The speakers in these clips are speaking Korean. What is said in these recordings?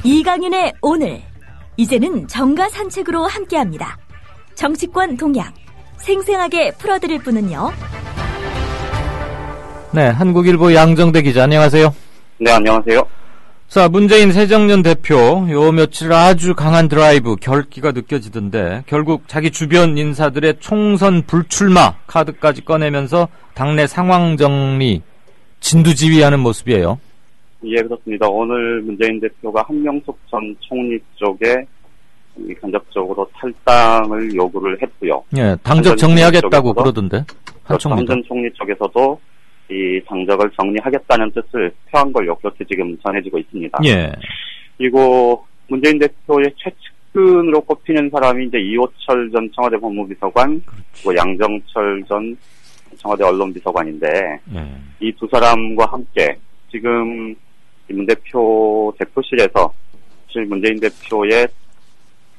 이강윤의 오늘, 이제는 정가 산책으로 함께합니다. 정치권 동향 생생하게 풀어드릴 분은요. 네, 한국일보 양정대 기자, 안녕하세요. 네, 안녕하세요. 자, 문재인 새정년 대표 요 며칠 아주 강한 드라이브, 결기가 느껴지던데 결국 자기 주변 인사들의 총선 불출마 카드까지 꺼내면서 당내 상황 정리, 진두지휘하는 모습이에요. 예, 그렇습니다. 오늘 문재인 대표가 한명숙 전 총리 쪽에 간접적으로 탈당을 요구를 했고요. 예, 당적 정리하겠다고 그러던데. 한 전 총리 쪽에서도 이 당적을 정리하겠다는 뜻을 표한 걸요. 그렇게 지금 전해지고 있습니다. 예. 그리고 문재인 대표의 최측근으로 꼽히는 사람이 이제 이호철 전 청와대 법무비서관, 그리고 양정철 전 청와대 언론비서관인데, 이 두 사람과 함께 지금 문 대표 대표실에서 사실 문재인 대표의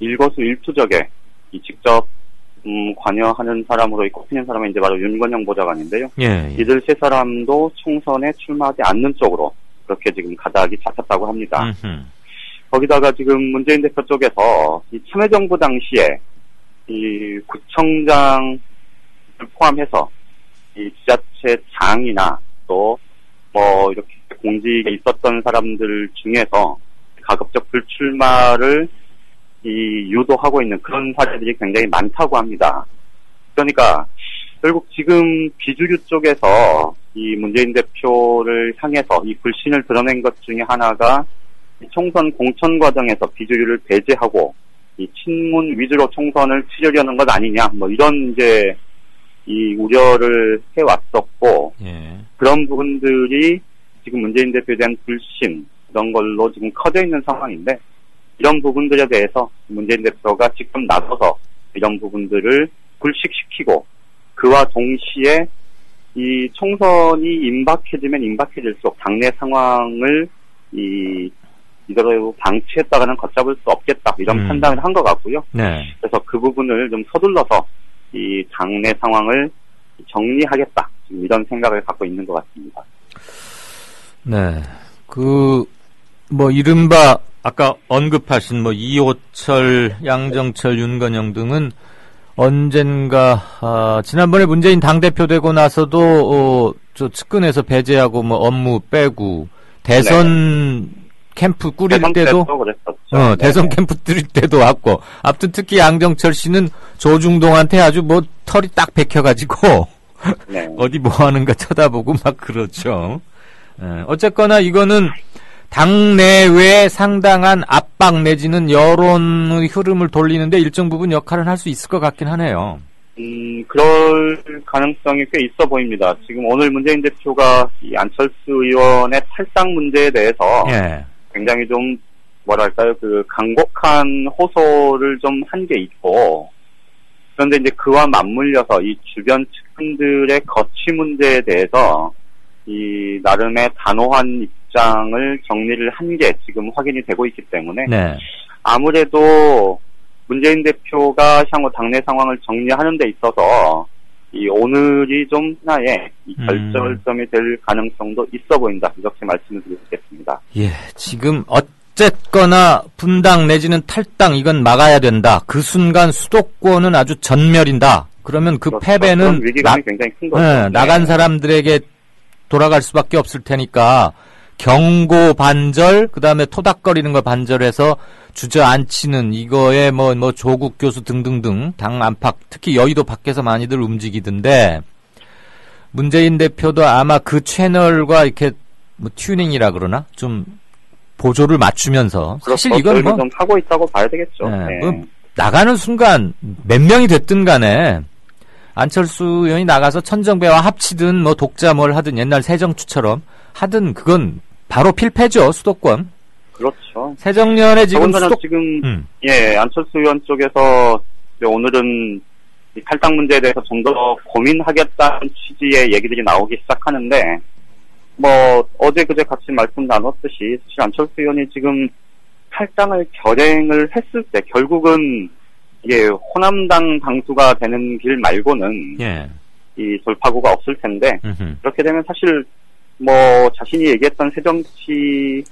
일거수일투족에 이 직접 관여하는 사람으로 꼽히는 사람은 이제 바로 윤건영 보좌관인데요. 예. 이들 세 사람도 총선에 출마하지 않는 쪽으로 그렇게 지금 가닥이 잡혔다고 합니다. 거기다가 지금 문재인 대표 쪽에서 이 참여정부 당시에 이 구청장을 포함해서 이 지자체 장이나 또 뭐 이렇게 공직에 있었던 사람들 중에서 가급적 불출마를 이 유도하고 있는 그런 사례들이 굉장히 많다고 합니다. 그러니까 결국 지금 비주류 쪽에서 이 문재인 대표를 향해서 이 불신을 드러낸 것 중에 하나가 이 총선 공천 과정에서 비주류를 배제하고 이 친문 위주로 총선을 치르려는 것 아니냐, 뭐 이런 이제 이 우려를 해왔었고, 그런 부분들이 지금 문재인 대표에 대한 불신, 이런 걸로 지금 커져 있는 상황인데, 이런 부분들에 대해서 문재인 대표가 직접 나서서 이런 부분들을 불식시키고, 그와 동시에 이 총선이 임박해지면 임박해질수록 당내 상황을 이대로 방치했다가는 걷잡을 수 없겠다, 이런 판단을 한 것 같고요. 네. 그래서 그 부분을 좀 서둘러서 이 당내 상황을 정리하겠다, 지금 이런 생각을 갖고 있는 것 같습니다. 네. 뭐 이른바 아까 언급하신 뭐 이호철, 양정철, 윤건영 등은 언젠가 지난번에 문재인 당대표 되고 나서도 저 측근에서 배제하고 뭐 업무 빼고 대선 캠프 꾸릴 때도 대선 캠프 꾸릴 때도 왔고, 아무튼 특히 양정철 씨는 조중동한테 아주 뭐 털이 딱 박혀가지고 어디 뭐 하는가 쳐다보고 막 그렇죠. 어쨌거나 이거는 당내외 상당한 압박 내지는 여론의 흐름을 돌리는데 일정 부분 역할을 할 수 있을 것 같긴 하네요. 그럴 가능성이 꽤 있어 보입니다. 지금 오늘 문재인 대표가 이 안철수 의원의 탈당 문제에 대해서 굉장히 좀 뭐랄까요, 그 간곡한 호소를 좀 한 게 있고, 그런데 이제 그와 맞물려서 이 주변 측근들의 거취 문제에 대해서 이 나름의 단호한 입장을 정리를 한 게 지금 확인이 되고 있기 때문에 아무래도 문재인 대표가 향후 당내 상황을 정리하는 데 있어서 이 오늘이 좀 하나의 이 결정점이 될 가능성도 있어 보인다, 이렇게 말씀을 드리겠습니다. 예, 지금 어쨌거나 분당 내지는 탈당 이건 막아야 된다. 그 순간 수도권은 아주 전멸인다. 그러면 그 패배는 위기감이 굉장히 큰 거죠. 나간 사람들에게 돌아갈 수밖에 없을 테니까 경고 반절, 그 다음에 토닥거리는 거 반절해서 주저앉히는 이거에 뭐 조국 교수 등등등 당 안팎, 특히 여의도 밖에서 많이들 움직이던데, 문재인 대표도 아마 그 채널과 이렇게 뭐 튜닝이라 그러나 좀 보조를 맞추면서, 사실 이건 뭐 좀 하고 있다고 봐야 되겠죠. 뭐 나가는 순간 몇 명이 됐든 간에 안철수 의원이 나가서 천정배와 합치든 뭐 독자 뭘 하든 옛날 새정추처럼 하든 그건 바로 필패죠, 수도권. 그렇죠. 새정년에 지금 안철수 의원 쪽에서 오늘은 이 탈당 문제에 대해서 좀 더 고민하겠다는 취지의 얘기들이 나오기 시작하는데, 뭐 어제 그제 같이 말씀 나눴듯이 사실 안철수 의원이 지금 탈당을 결행을 했을 때 결국은 이게 호남당 당수가 되는 길 말고는 이 돌파구가 없을 텐데, 그렇게 되면 사실 뭐 자신이 얘기했던 새정치라는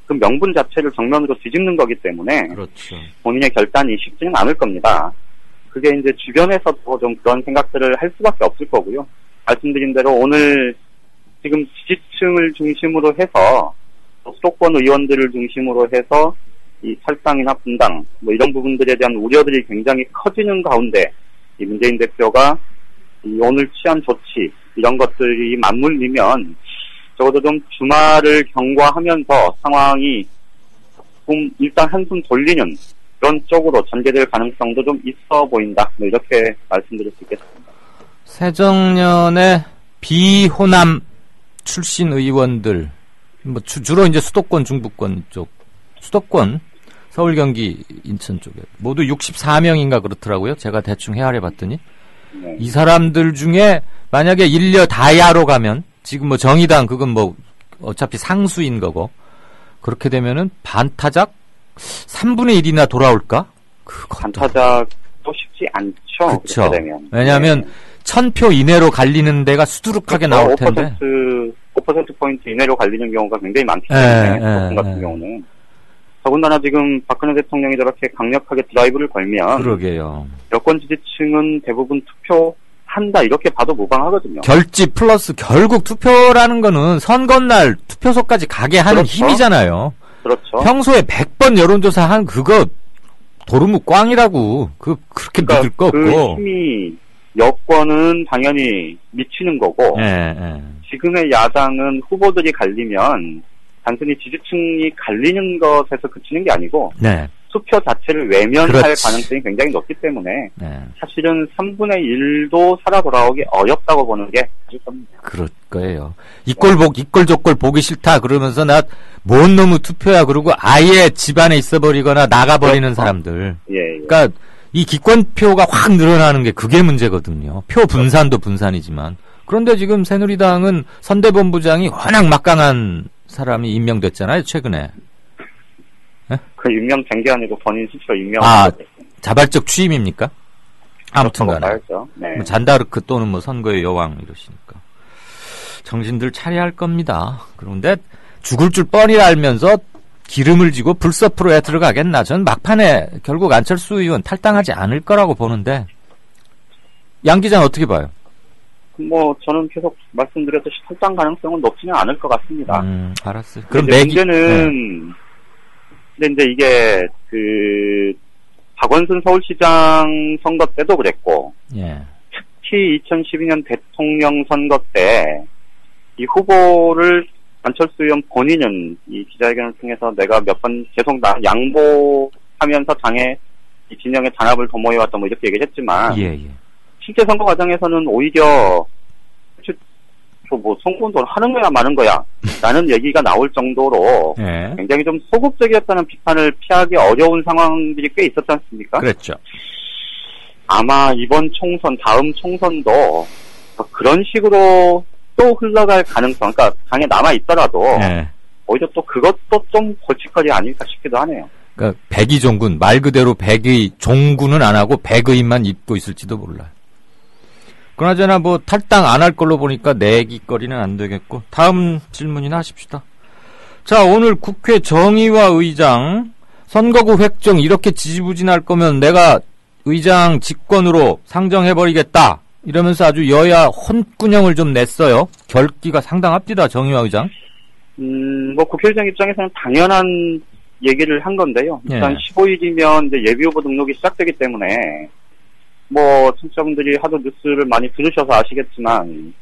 그 명분 자체를 정면으로 뒤집는 거기 때문에 그렇죠. 본인의 결단이 쉽지는 않을 겁니다. 그게 이제 주변에서도 좀 그런 생각들을 할 수밖에 없을 거고요. 말씀드린 대로 오늘 지금 지지층을 중심으로 해서 수도권 의원들을 중심으로 해서 이 탈당이나 분당 뭐 이런 부분들에 대한 우려들이 굉장히 커지는 가운데 이 문재인 대표가 이 오늘 취한 조치 이런 것들이 맞물리면 적어도 좀 주말을 경과하면서 상황이 조금 일단 한숨 돌리는 그런 쪽으로 전개될 가능성도 좀 있어 보인다. 뭐 이렇게 말씀드릴 수 있겠습니다. 새정년에 비호남 출신 의원들 뭐 주로 이제 수도권 중부권 쪽 수도권 서울 경기 인천 쪽에 모두 64명인가 그렇더라고요. 제가 대충 헤아려 봤더니 네. 이 사람들 중에 만약에 일려 다야로 가면 지금 뭐 정의당 그건 뭐 어차피 상수인 거고 그렇게 되면은 반타작 3분의 1이나 돌아올까? 반타작도 쉽지 않죠. 그렇죠. 되면. 왜냐하면 네. 1000표 이내로 갈리는 데가 수두룩하게 나올 텐데 5%포인트 이내로 갈리는 경우가 굉장히 많기 때문에 그런 같은 경우는 더군다나 지금 박근혜 대통령이 저렇게 강력하게 드라이브를 걸면 그러게요. 여권 지지층은 대부분 투표한다 이렇게 봐도 무방하거든요. 결집 플러스 결국 투표라는 거는 선거날 투표소까지 가게 하는 그렇죠. 힘이잖아요. 그렇죠. 평소에 100번 여론조사 한 그거 도루묵 꽝이라고 그렇게 그러니까 믿을 거 없고 그 힘이 여권은 당연히 미치는 거고 지금의 야당은 후보들이 갈리면 단순히 지지층이 갈리는 것에서 그치는 게 아니고 투표 자체를 외면할 그렇지. 가능성이 굉장히 높기 때문에 네. 사실은 3분의 1도 살아 돌아오기 어렵다고 보는 게 사실 겁니다. 그럴 거예요. 이꼴저꼴 보기 싫다 그러면서 나 뭔 놈의 투표야 그러고 아예 집안에 있어버리거나 나가버리는 그렇죠. 사람들. 예. 그러니까 이 기권표가 확 늘어나는 게 그게 문제거든요. 표 분산도 분산이지만. 그런데 지금 새누리당은 선대본부장이 워낙 막강한 사람이 임명됐잖아요, 최근에. 네? 그 임명된 게 아니고 본인 스스로 자발적 취임입니까? 아무튼 간에. 네. 뭐 잔다르크 또는 뭐 선거의 여왕 이러시니까. 정신들 차려야 할 겁니다. 그런데 죽을 줄 뻔히 알면서 기름을 지고 불서프로에 들어가겠나. 전 막판에 결국 안철수 의원 탈당하지 않을 거라고 보는데 양 기자는 어떻게 봐요? 뭐 저는 계속 말씀드렸듯이 탈당 가능성은 높지는 않을 것 같습니다. 알았어요. 그럼 문제는 근데 이제 이게 그 박원순 서울시장 선거 때도 그랬고 특히 2012년 대통령 선거 때 이 후보를 안철수 의원 본인은 이 기자회견을 통해서 내가 몇 번 계속 양보하면서 당의 이 진영의 단합을 도모해왔다 뭐 이렇게 얘기를 했지만 실제 선거 과정에서는 오히려 뭐 선거운동을 하는 거야 마는 거야 라는 얘기가 나올 정도로 굉장히 좀 소극적이었다는 비판을 피하기 어려운 상황들이 꽤 있었지 않습니까? 그랬죠. 아마 이번 총선 다음 총선도 그런 식으로 또 흘러갈 가능성, 그러니까 당에 남아있더라도 오히려 또 그것도 좀 골칫거리 아닐까 싶기도 하네요. 그러니까 백의종군, 말 그대로 백의 종군은 안 하고 백의만 입고 있을지도 몰라요. 그나저나 뭐 탈당 안 할 걸로 보니까 내기거리는 안 되겠고 다음 질문이나 하십시다. 자, 오늘 국회 정의와 의장 선거구 획정 이렇게 지지부진할 거면 내가 의장 직권으로 상정해버리겠다 이러면서 아주 여야 혼꾸녕을 좀 냈어요. 결기가 상당합니다. 정의와 의장. 뭐 국회의장 입장에서는 당연한 얘기를 한 건데요. 일단 15일이면 이제 예비후보 등록이 시작되기 때문에 뭐 청취자분들이 하도 뉴스를 많이 들으셔서 아시겠지만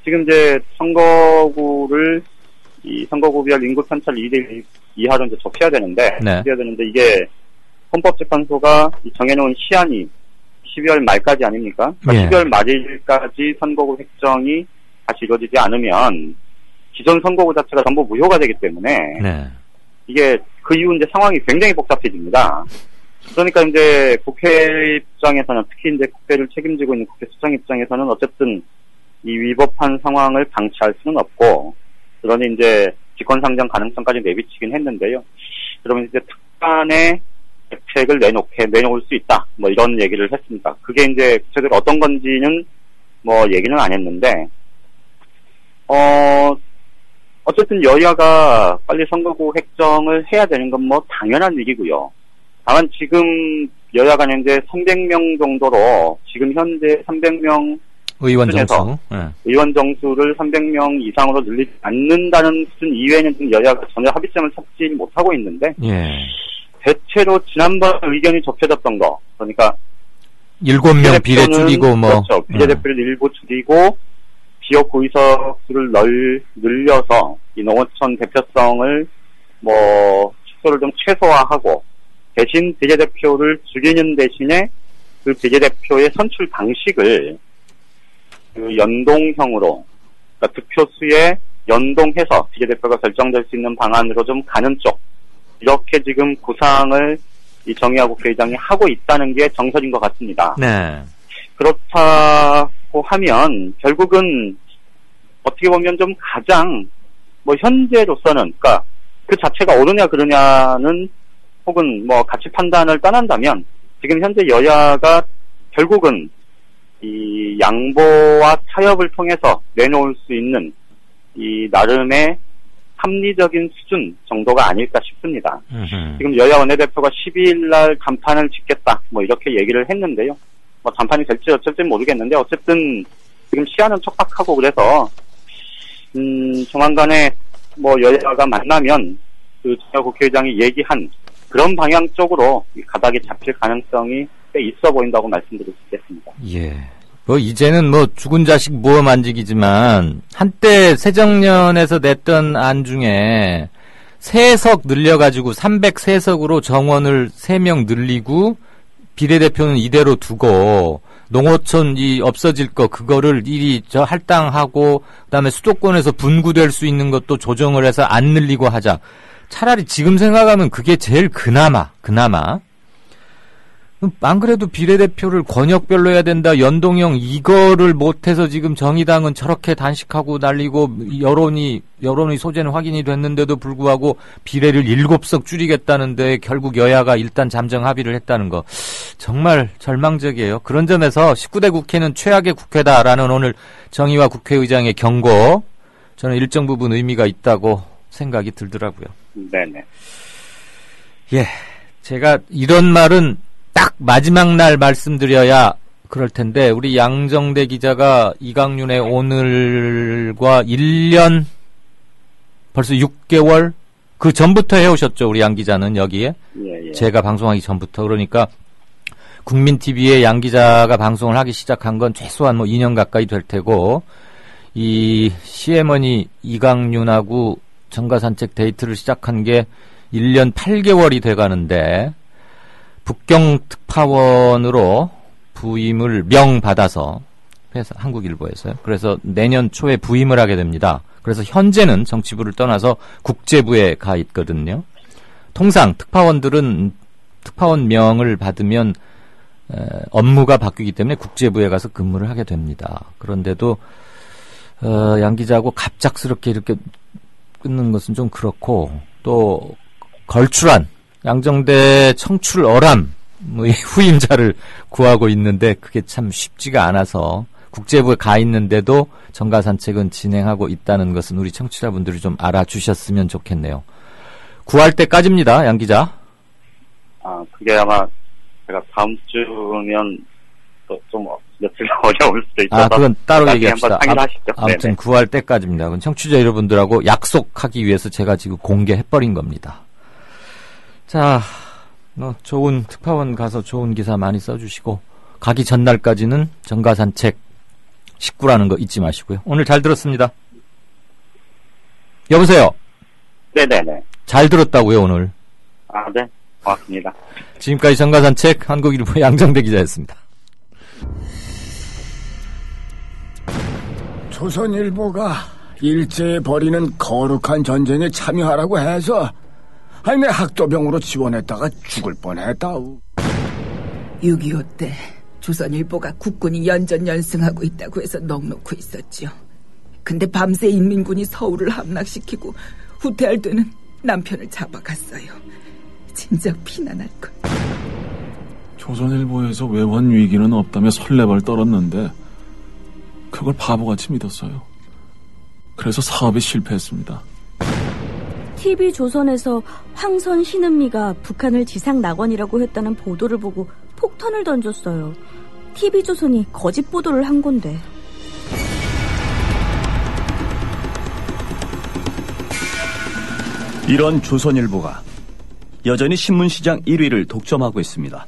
지금 이제 선거구별 인구 편차를 2대1 이하로 이제 좁혀야 되는데 이게 헌법재판소가 정해놓은 시한이 12월 말까지 아닙니까? 그러니까 12월 말일까지 선거구 획정이 다시 이루어지지 않으면 기존 선거구 자체가 전부 무효가 되기 때문에 이게 그 이후 이제 상황이 굉장히 복잡해집니다. 그러니까 이제 국회 입장에서는 특히 이제 국회를 책임지고 있는 국회 수장 입장에서는 어쨌든 이 위법한 상황을 방치할 수는 없고 그러니 이제 직권상정 가능성까지 내비치긴 했는데요. 그러면 이제 특단의 대책을 내놓을 수 있다. 뭐 이런 얘기를 했습니다. 그게 이제 구체적으로 어떤 건지는 뭐 얘기는 안 했는데, 어쨌든 여야가 빨리 선거구 획정을 해야 되는 건 뭐 당연한 일이고요. 다만 지금 여야가 현재 300명 정도로 지금 현재 300명 의원 정수. 의원 정수를 300명 이상으로 늘리지 않는다는 수준 이외에는 지금 여야가 전혀 합의점을 찾지 못하고 있는데 대체로 지난번 의견이 접혀졌던 거 그러니까 7명 비례 줄이고 뭐 그렇죠. 비례대표를 일부 줄이고 지역구 의석 수를 늘려서 이 농어촌 대표성을 뭐 축소를 좀 최소화하고 대신 비례대표를 줄이는 대신에 그 비례대표의 선출 방식을 그 연동형으로 그러니까 득표수에 연동해서 비례대표가 결정될 수 있는 방안으로 좀 가는 쪽 이렇게 지금 구상을 이 정의화 국회의장이 하고 있다는 게 정설인 것 같습니다. 네. 그렇다고 하면 결국은 어떻게 보면 좀 가장 뭐 현재로서는 그러니까 그 자체가 옳으냐 그러냐는 혹은 뭐 가치 판단을 떠난다면 지금 현재 여야가 결국은 이 양보와 타협을 통해서 내놓을 수 있는 이 나름의 합리적인 수준 정도가 아닐까 싶습니다. 지금 여야 원내대표가 12일 날 간판을 짓겠다 뭐 이렇게 얘기를 했는데요. 뭐 간판이 될지 어쩔지 모르겠는데 어쨌든 지금 시한은 촉박하고 그래서 조만간에 뭐 여야가 만나면 그 정의화 국회의장이 얘기한 그런 방향 쪽으로 가닥이 잡힐 가능성이 꽤 있어 보인다고 말씀드릴 수 있겠습니다. 예. 뭐 이제는 뭐 죽은 자식 모어 만지기지만 한때 새정년에서 냈던 안 중에 3석 늘려가지고 303석으로 정원을 3명 늘리고 비례대표는 이대로 두고 농어촌 없어질 거 그거를 일이 할당하고 그다음에 수도권에서 분구될 수 있는 것도 조정을 해서 안 늘리고 하자. 차라리 지금 생각하면 그게 제일 그나마 안 그래도 비례대표를 권역별로 해야 된다 연동형 이거를 못해서 지금 정의당은 저렇게 단식하고 날리고 여론이 소재는 확인이 됐는데도 불구하고 비례를 7석 줄이겠다는데 결국 여야가 일단 잠정 합의를 했다는 거 정말 절망적이에요. 그런 점에서 19대 국회는 최악의 국회다라는 오늘 정의화 국회의장의 경고 저는 일정 부분 의미가 있다고 생각이 들더라고요. 네네. 예, 제가 이런 말은 딱 마지막 날 말씀드려야 그럴 텐데 우리 양정대 기자가 이강윤의 오늘과 1년 벌써 6개월 그 전부터 해오셨죠. 우리 양 기자는 여기에 예. 제가 방송하기 전부터 그러니까 국민TV에 양 기자가 방송을 하기 시작한 건 최소한 뭐 2년 가까이 될 테고 이 시어머니 이강윤하고 정가산책 데이트를 시작한 게 1년 8개월이 돼가는데 북경 특파원으로 부임을 명받아서 회사 한국일보에서요. 그래서 내년 초에 부임을 하게 됩니다. 그래서 현재는 정치부를 떠나서 국제부에 가 있거든요. 통상 특파원들은 특파원명을 받으면 업무가 바뀌기 때문에 국제부에 가서 근무를 하게 됩니다. 그런데도 양 기자하고 갑작스럽게 이렇게 끊는 것은 좀 그렇고 또 걸출한 양정대 청출 어람 후임자를 구하고 있는데 그게 참 쉽지가 않아서 국제부에 가 있는데도 정가산책은 진행하고 있다는 것은 우리 청취자분들이 좀 알아주셨으면 좋겠네요. 구할 때까지입니다. 양 기자. 그게 아마 제가 다음 주면 또 좀 며칠 어려울 수도 있어서 그건 따로 얘기합시다. 아무튼 네네. 구할 때까지입니다. 그건 청취자 여러분들하고 약속하기 위해서 제가 지금 공개해버린 겁니다. 자, 좋은 특파원 가서 좋은 기사 많이 써주시고 가기 전날까지는 정가산책 식구라는 거 잊지 마시고요. 오늘 잘 들었습니다. 여보세요? 네네네. 잘 들었다고요 오늘. 네. 고맙습니다. 지금까지 정가산책 한국일보 양정대 기자였습니다. 조선일보가 일제에 벌이는 거룩한 전쟁에 참여하라고 해서 내 학도병으로 지원했다가 죽을 뻔했다우. 6.25 때 조선일보가 국군이 연전연승하고 있다고 해서 넋놓고 있었죠. 근데 밤새 인민군이 서울을 함락시키고 후퇴할 때는 남편을 잡아갔어요. 진작 피난할걸. 조선일보에서 외환 위기는 없다며 설레발 떨었는데 그걸 바보같이 믿었어요. 그래서 사업에 실패했습니다. TV조선에서 황선 신은미가 북한을 지상 낙원이라고 했다는 보도를 보고 폭탄을 던졌어요. TV조선이 거짓 보도를 한 건데. 이런 조선일보가 여전히 신문시장 1위를 독점하고 있습니다.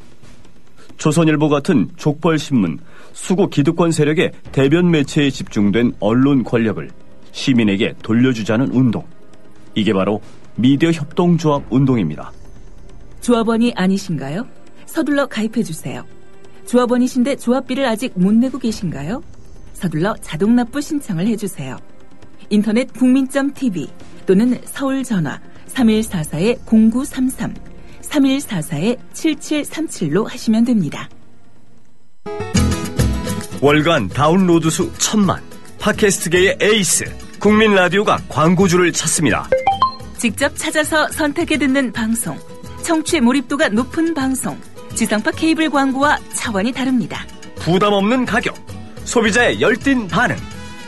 조선일보 같은 족벌신문, 수구 기득권 세력의 대변 매체에 집중된 언론 권력을 시민에게 돌려주자는 운동. 이게 바로 미디어 협동조합 운동입니다. 조합원이 아니신가요? 서둘러 가입해주세요. 조합원이신데 조합비를 아직 못 내고 계신가요? 서둘러 자동납부 신청을 해주세요. 인터넷 국민.tv 또는 서울전화 3144-0933, 3144-7737로 하시면 됩니다. 월간 다운로드 수 1000만, 팟캐스트계의 에이스, 국민 라디오가 광고주를 찾습니다. 직접 찾아서 선택해 듣는 방송, 청취 몰입도가 높은 방송, 지상파 케이블 광고와 차원이 다릅니다. 부담 없는 가격, 소비자의 열띤 반응,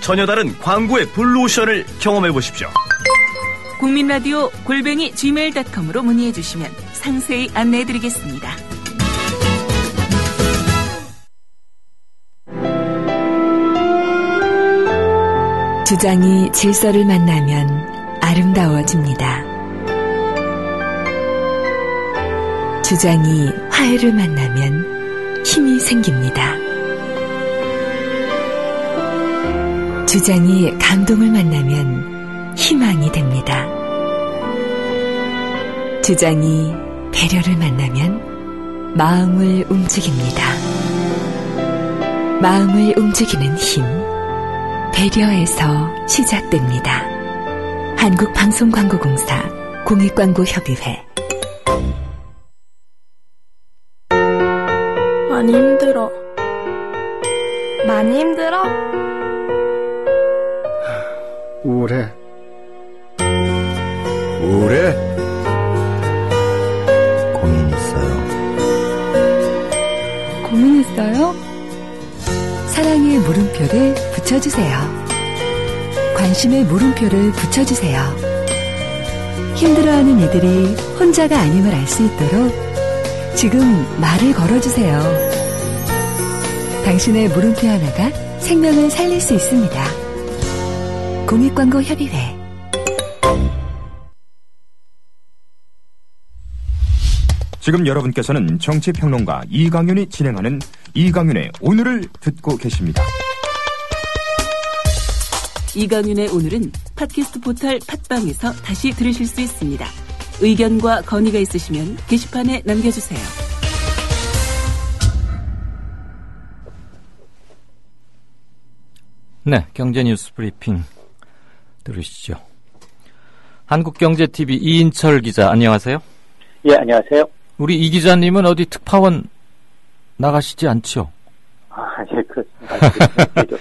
전혀 다른 광고의 블루오션을 경험해 보십시오. 국민라디오 @gmail.com으로 문의해 주시면 상세히 안내해 드리겠습니다. 주장이 질서를 만나면 아름다워집니다. 주장이 화해를 만나면 힘이 생깁니다. 주장이 감동을 만나면 희망이 됩니다. 주장이 배려를 만나면 마음을 움직입니다. 마음을 움직이는 힘, 배려에서 시작됩니다. 한국방송광고공사 공익광고협의회. 많이 힘들어. 많이 힘들어? 우울해. 고민 있어요. 고민 있어요? 사랑의 물음표를 붙여주세요. 관심의 물음표를 붙여주세요. 힘들어하는 이들이 혼자가 아님을 알 수 있도록 지금 말을 걸어주세요. 당신의 물음표 하나가 생명을 살릴 수 있습니다. 공익광고협의회. 지금 여러분께서는 정치평론가 이강윤이 진행하는 이강윤의 오늘을 듣고 계십니다. 이강윤의 오늘은 팟캐스트 포털 팟빵에서 다시 들으실 수 있습니다. 의견과 건의가 있으시면 게시판에 남겨주세요. 네, 경제뉴스 브리핑 들으시죠. 한국경제TV 이인철 기자, 안녕하세요. 예, 안녕하세요. 우리 이 기자님은 어디 특파원 나가시지 않죠? 예, 그렇습니다.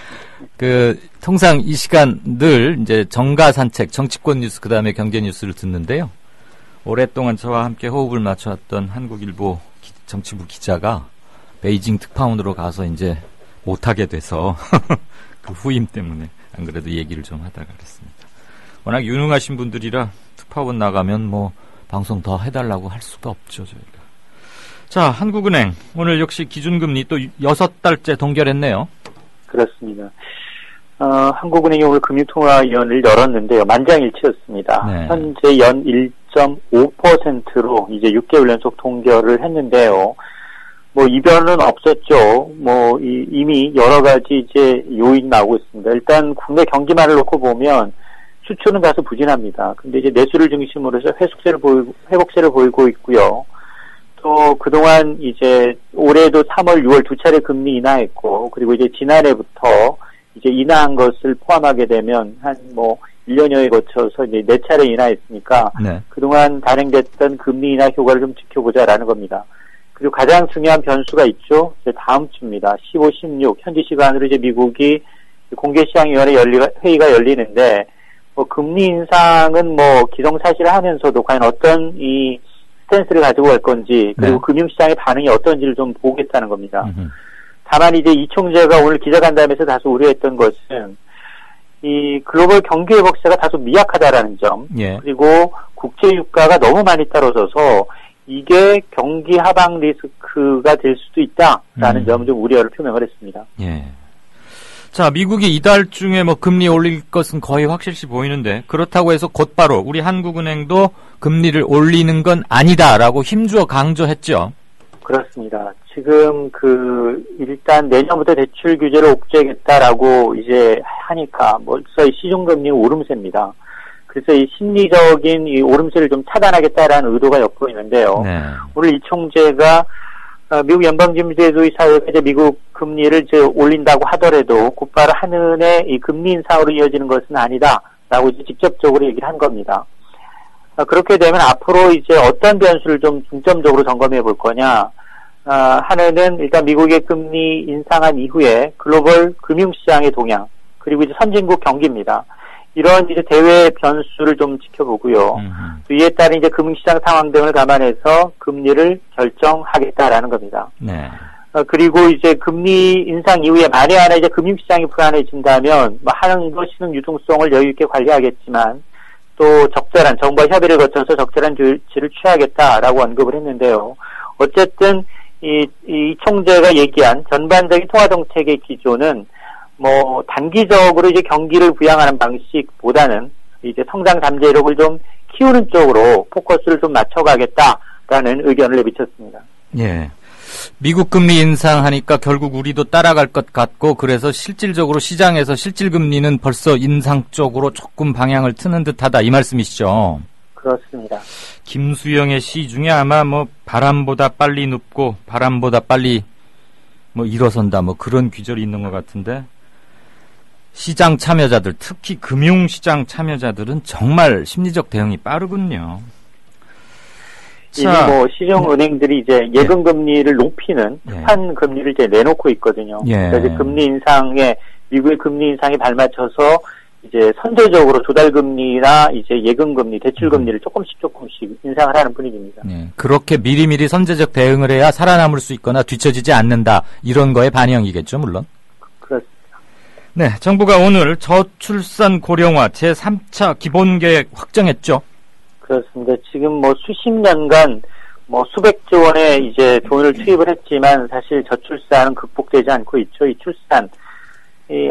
통상 이 시간 늘 이제 정가 산책, 정치권 뉴스, 그 다음에 경제 뉴스를 듣는데요. 오랫동안 저와 함께 호흡을 맞춰왔던 한국일보 정치부 기자가 베이징 특파원으로 가서 이제 못하게 돼서 그 후임 때문에 안 그래도 얘기를 좀 하다가 그랬습니다. 워낙 유능하신 분들이라 특파원 나가면 뭐 방송 더 해달라고 할 수가 없죠, 저희가. 자, 한국은행 오늘 역시 기준금리 또 6달째 동결했네요. 그렇습니다. 한국은행이 오늘 금융통화위원회를 열었는데요. 만장일치였습니다. 네. 현재 연 1.5%로 이제 6개월 연속 동결을 했는데요. 뭐 이변은 없었죠. 뭐 이미 여러 가지 이제 요인이 나오고 있습니다. 일단 국내 경기만을 놓고 보면 수출은 다소 부진합니다. 근데 이제 내수를 중심으로 해서 회복세를 보이고 있고요. 또 그동안 이제 올해도 3월, 6월 두 차례 금리 인하했고, 그리고 이제 지난해부터 이제 인하한 것을 포함하게 되면 한 뭐 1년여에 거쳐서 이제 4차례 인하했으니까 네. 그동안 단행됐던 금리 인하 효과를 좀 지켜보자라는 겁니다. 그리고 가장 중요한 변수가 있죠. 이제 다음 주입니다. 15, 16 현지 시간으로 이제 미국이 공개시장위원회 회의가 열리는데 뭐 금리 인상은 뭐 기정사실하면서도 과연 어떤 이 스탠스를 가지고 갈 건지 그리고 네. 금융시장의 반응이 어떤지를 좀 보겠다는 겁니다. 다만 이제 이 총재가 오늘 기자간담회에서 다소 우려했던 것은 이 글로벌 경기 회복세가 다소 미약하다라는 점, 예. 그리고 국제 유가가 너무 많이 떨어져서 이게 경기 하방 리스크가 될 수도 있다라는 점을 좀 우려를 표명을 했습니다. 예. 자, 미국이 이달 중에 뭐 금리 올릴 것은 거의 확실시 보이는데 그렇다고 해서 곧바로 우리 한국은행도 금리를 올리는 건 아니다라고 힘주어 강조했죠. 그렇습니다. 지금 일단 내년부터 대출 규제를 옥죄겠다라고 이제 하니까 벌써 이 시중금리 오름세입니다. 그래서 이 심리적인 이 오름세를 좀 차단하겠다라는 의도가 엿보이는데요. 네. 오늘 이 총재가 미국 연방준비제도의사회가 이제 미국 금리를 이제 올린다고 하더라도 곧바로 한은의 이 금리 인상으로 이어지는 것은 아니다라고 이제 직접적으로 얘기를 한 겁니다. 그렇게 되면 앞으로 이제 어떤 변수를 좀 중점적으로 점검해 볼 거냐. 한은은 일단 미국의 금리 인상한 이후에 글로벌 금융시장의 동향, 그리고 이제 선진국 경기입니다. 이런 이제 대외 변수를 좀 지켜보고요. 이에 따른 이제 금융시장 상황 등을 감안해서 금리를 결정하겠다라는 겁니다. 네. 그리고 이제 금리 인상 이후에 만에 하나 이제 금융시장이 불안해진다면 한은도 시중 유동성을 여유 있게 관리하겠지만 또 적절한 정부와 협의를 거쳐서 적절한 조치를 취하겠다라고 언급을 했는데요. 어쨌든 이 총재가 얘기한 전반적인 통화 정책의 기조는 단기적으로 이제 경기를 부양하는 방식보다는 이제 성장 잠재력을 좀 키우는 쪽으로 포커스를 좀 맞춰가겠다라는 의견을 내비쳤습니다. 예. 미국 금리 인상하니까 결국 우리도 따라갈 것 같고 그래서 실질적으로 시장에서 실질금리는 벌써 인상 쪽으로 조금 방향을 트는 듯하다 이 말씀이시죠? 그렇습니다. 김수영의 시 중에 아마 바람보다 빨리 눕고 바람보다 빨리 일어선다 그런 귀절이 있는 것 같은데 시장 참여자들 특히 금융시장 참여자들은 정말 심리적 대응이 빠르군요. 이미 시중은행들이 이제 예금 금리를 높이는 특판 금리를 이제 내놓고 있거든요. 그래서 이제 금리 인상에 미국의 금리 인상에 발맞춰서 이제 선제적으로 조달 금리나 이제 예금 금리, 대출 금리를 조금씩 인상을 하는 분위기입니다. 그렇게 미리미리 선제적 대응을 해야 살아남을 수 있거나 뒤처지지 않는다 이런 거의 반영이겠죠, 물론. 그렇습니다. 네, 정부가 오늘 저출산 고령화 제3차 기본계획 확정했죠. 그렇습니다. 지금 수십 년간 수백조 원의 이제 돈을 투입을 했지만 사실 저출산은 극복되지 않고 있죠. 이 출산,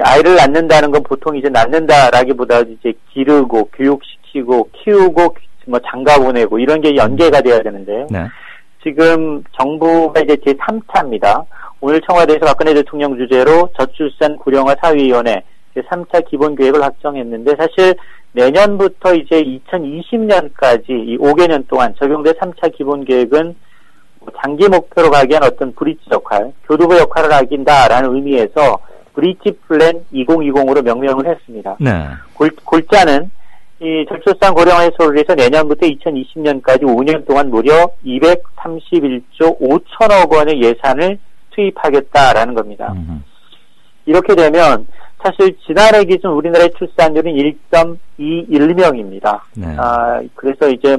아이를 낳는다는 건 보통 이제 낳는다라기보다 이제 기르고 교육시키고 키우고 장가 보내고 이런 게 연계가 돼야 되는데요. 네. 지금 정부가 이제 제3차입니다. 오늘 청와대에서 박근혜 대통령 주재로 저출산 고령화 사위위원회 제3차 기본계획을 확정했는데 사실 내년부터 이제 2020년까지 이 5개년 동안 적용될 3차 기본계획은 장기 목표로 가기 위한 어떤 브릿지 역할, 교두보 역할을 하긴다라는 의미에서 브릿지 플랜 2020으로 명명을 했습니다. 네. 골자는 이 저출산 고령화 해소를 위해서 내년부터 2020년까지 5년 동안 무려 231조 5천억 원의 예산을 투입하겠다라는 겁니다. 이렇게 되면 사실 지난해 기준 우리나라의 출산율은 1.21명입니다. 네. 그래서 이제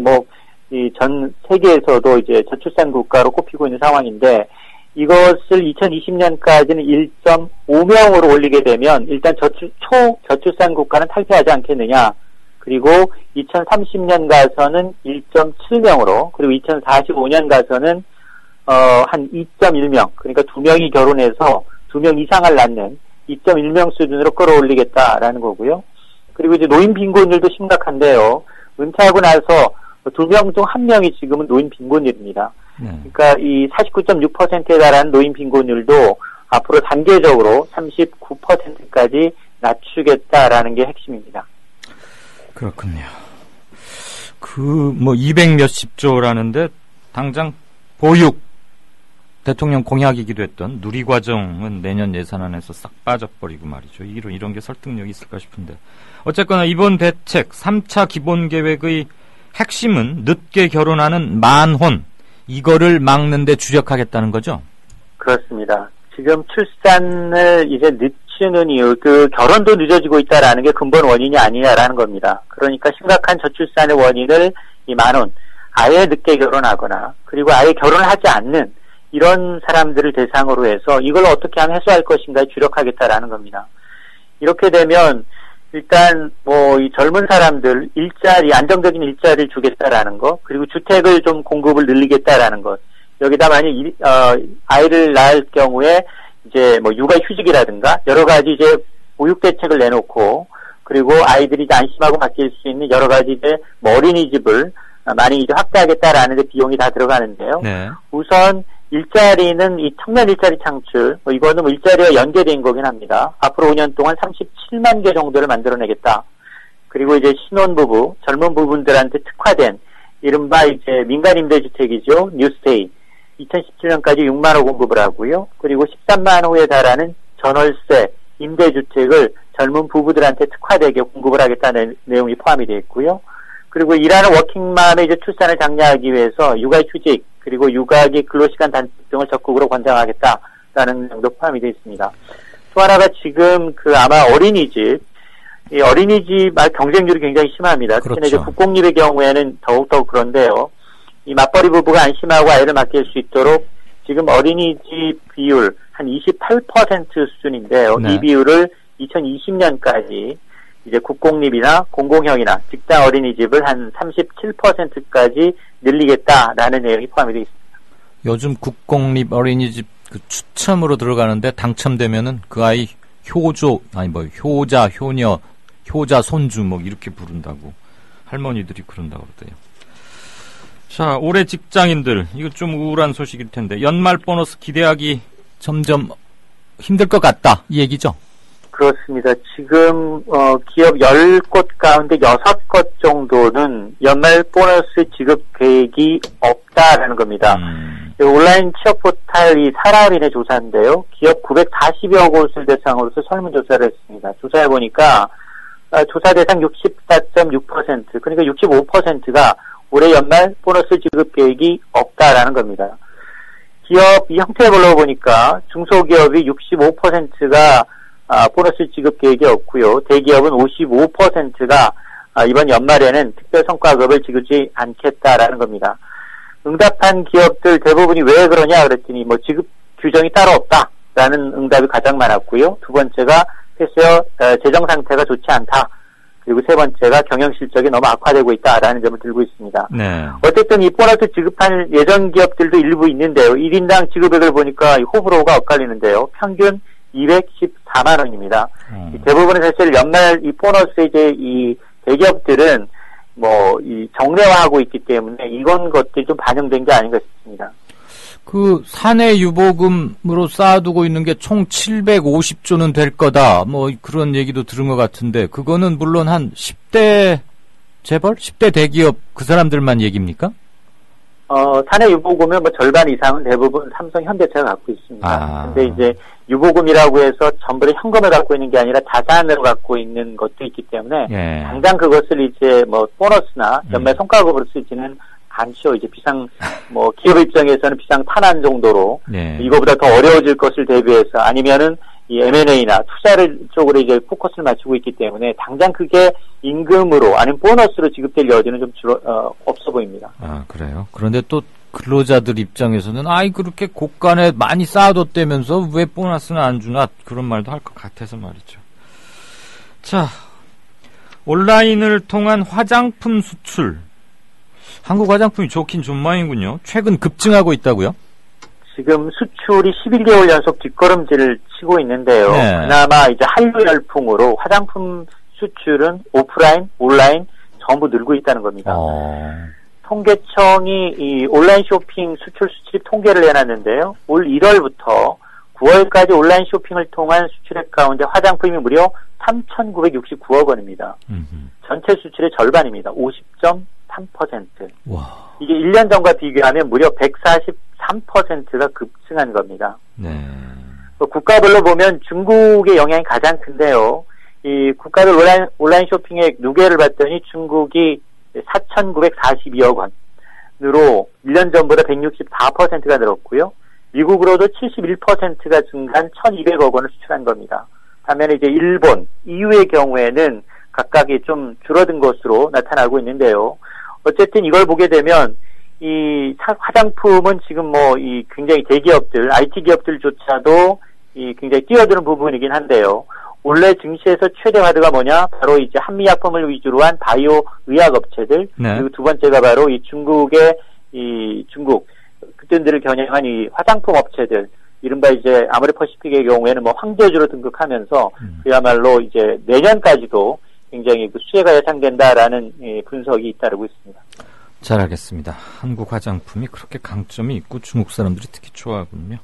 전 세계에서도 이제 저출산 국가로 꼽히고 있는 상황인데 이것을 2020년까지는 1.5명으로 올리게 되면 일단 초저출산 국가는 탈피하지 않겠느냐. 그리고 2030년 가서는 1.7명으로 그리고 2045년 가서는 한 2.1명 그러니까 2명이 결혼해서 2명 이상을 낳는 2.1명 수준으로 끌어올리겠다라는 거고요. 그리고 이제 노인 빈곤율도 심각한데요. 은퇴하고 나서 2명 중 1명이 지금은 노인 빈곤율입니다. 그러니까 이 49.6%에 달하는 노인 빈곤율도 앞으로 단계적으로 39%까지 낮추겠다라는 게 핵심입니다. 그렇군요. 200 몇십 조라는데 당장 보육 대통령 공약이기도 했던 누리과정은 내년 예산안에서 싹 빠져버리고 말이죠. 이런 게 설득력이 있을까 싶은데. 어쨌거나 이번 대책 3차 기본계획의 핵심은 늦게 결혼하는 만혼, 이거를 막는 데 주력하겠다는 거죠? 그렇습니다. 지금 출산을 이제 늦추는 이유, 결혼도 늦어지고 있다라는 게 근본 원인이 아니냐라는 겁니다. 그러니까 심각한 저출산의 원인을 이 만혼, 아예 늦게 결혼하거나, 그리고 아예 결혼을 하지 않는 이런 사람들을 대상으로 해서 이걸 어떻게 하면 해소할 것인가에 주력하겠다라는 겁니다. 이렇게 되면 일단 이 젊은 사람들 안정적인 일자리를 주겠다라는 것, 그리고 주택을 좀 공급을 늘리겠다라는 것. 여기다 만약 아이를 낳을 경우에 이제 육아휴직이라든가 여러 가지 이제 보육 대책을 내놓고, 그리고 아이들이 안심하고 맡길 수 있는 여러 가지 이제 어린이집을 많이 이제 확대하겠다라는 데 비용이 다 들어가는데요. 네. 우선 일자리는 이 청년 일자리 창출, 이거는 일자리와 연계된 거긴 합니다. 앞으로 5년 동안 37만 개 정도를 만들어내겠다. 그리고 이제 신혼부부, 젊은 부분들한테 특화된 이른바 이제 민간 임대주택이죠. 뉴스테이. 2017년까지 6만 호 공급을 하고요. 그리고 13만 호에 달하는 전월세 임대주택을 젊은 부부들한테 특화되게 공급을 하겠다는 내용이 포함이 되어 있고요. 그리고 일하는 워킹맘의 이제 출산을 장려하기 위해서 육아휴직, 그리고 육아기 근로시간 단축 등을 적극으로 권장하겠다라는 내용도 포함이 되어 있습니다. 또 하나가 지금 아마 어린이집, 이 어린이집 경쟁률이 굉장히 심합니다. 그렇죠. 특히나 이제 국공립의 경우에는 더욱더 그런데요. 이 맞벌이 부부가 안심하고 아이를 맡길 수 있도록 지금 어린이집 비율 한 28% 수준인데요. 네. 이 비율을 2020년까지 이제 국공립이나 공공형이나 직장 어린이집을 한 37%까지 늘리겠다라는 내용이 포함이 되어 있습니다. 요즘 국공립 어린이집 추첨으로 들어가는데 당첨되면은 그 아이 효자, 효녀, 효자, 손주 이렇게 부른다고 할머니들이 그런다고 그러대요. 자, 올해 직장인들 이거 좀 우울한 소식일 텐데 연말 보너스 기대하기 점점 힘들 것 같다 이 얘기죠? 그렇습니다. 지금 기업 10곳 가운데 6곳 정도는 연말 보너스 지급 계획이 없다라는 겁니다. 온라인 취업 포탈 이 사람인의 조사인데요. 기업 940여 곳을 대상으로서 설문조사를 했습니다. 조사해보니까 조사 대상 64.6%, 그러니까 65%가 올해 연말 보너스 지급 계획이 없다라는 겁니다. 기업 이 형태를 불러보니까 중소기업이 65%가 보너스 지급 계획이 없고요. 대기업은 55%가 이번 연말에는 특별 성과급을 지급하지 않겠다라는 겁니다. 응답한 기업들 대부분이 왜 그러냐 그랬더니 지급 규정이 따로 없다라는 응답이 가장 많았고요. 두 번째가 회사 재정 상태가 좋지 않다. 그리고 세 번째가 경영 실적이 너무 악화되고 있다라는 점을 들고 있습니다. 네. 어쨌든 이 보너스 지급할 예정 기업들도 일부 있는데요. 1인당 지급액을 보니까 호불호가 엇갈리는데요. 평균 214만 원입니다. 대부분은 사실 연말 이 보너스 이제 이 대기업들은 이 정례화하고 있기 때문에 이건 것들이 좀 반영된 게 아닌가 싶습니다. 그 사내 유보금으로 쌓아두고 있는 게 총 750조는 될 거다. 그런 얘기도 들은 것 같은데 그거는 물론 한 10대 재벌? 10대 대기업 그 사람들만 얘기입니까? 사내 유보금은 절반 이상은 대부분 삼성, 현대차가 갖고 있습니다. 근데 이제 유보금이라고 해서 전부 다 현금을 갖고 있는 게 아니라 자산으로 갖고 있는 것도 있기 때문에 당장 그것을 이제 보너스나 연말 성과급으로 쓰지는 않죠. 이제 기업 입장에서는 비상 탄환 정도로 이거보다 더 어려워질 것을 대비해서 아니면은 이 M&A나 투자를 쪽으로 이제 포커스를 맞추고 있기 때문에 당장 그게 임금으로 아니면 보너스로 지급될 여지는 좀 없어 보입니다. 그래요? 그런데 또 근로자들 입장에서는 그렇게 고간에 많이 쌓아뒀다면서 왜 보너스는 안 주나 그런 말도 할 것 같아서 말이죠. 자, 온라인을 통한 화장품 수출. 한국 화장품이 좋긴 좋은 모양이군요. 최근 급증하고 있다고요? 지금 수출이 11개월 연속 뒷걸음질을 치고 있는데요. 그나마 이제 한류 열풍으로 화장품 수출은 오프라인, 온라인 전부 늘고 있다는 겁니다. 통계청이 이 온라인 쇼핑 수출 수출입 통계를 내놨는데요. 올 1월부터 9월까지 온라인 쇼핑을 통한 수출액 가운데 화장품이 무려 3,969억 원입니다. 전체 수출의 절반입니다. 50.3%. 와. 이게 1년 전과 비교하면 무려 143%가 급증한 겁니다. 국가별로 보면 중국의 영향이 가장 큰데요. 이 국가별 온라인 쇼핑액 누계를 봤더니 중국이 4,942억 원으로 1년 전보다 164%가 늘었고요. 미국으로도 71%가 증가한 1,200억 원을 수출한 겁니다. 반면에 이제 일본, EU의 경우에는 각각이 좀 줄어든 것으로 나타나고 있는데요. 어쨌든 이걸 보게 되면 이 화장품은 지금 이 굉장히 대기업들, IT 기업들조차도 이 굉장히 뛰어드는 부분이긴 한데요. 원래 증시에서 최대 화두가 뭐냐? 바로 이제 한미약품을 위주로 한 바이오 의약 업체들. 네. 그리고 두 번째가 바로 이 중국의 중국 그들을 겨냥한 이 화장품 업체들. 이른바 이제 아모레퍼시픽의 경우에는 뭐 황제주로 등극하면서 그야말로 이제 내년까지도 굉장히 그 수혜가 예상된다라는 분석이 잇따르고 있습니다. 잘 알겠습니다. 한국 화장품이 그렇게 강점이 있고 중국 사람들이 특히 좋아하군요.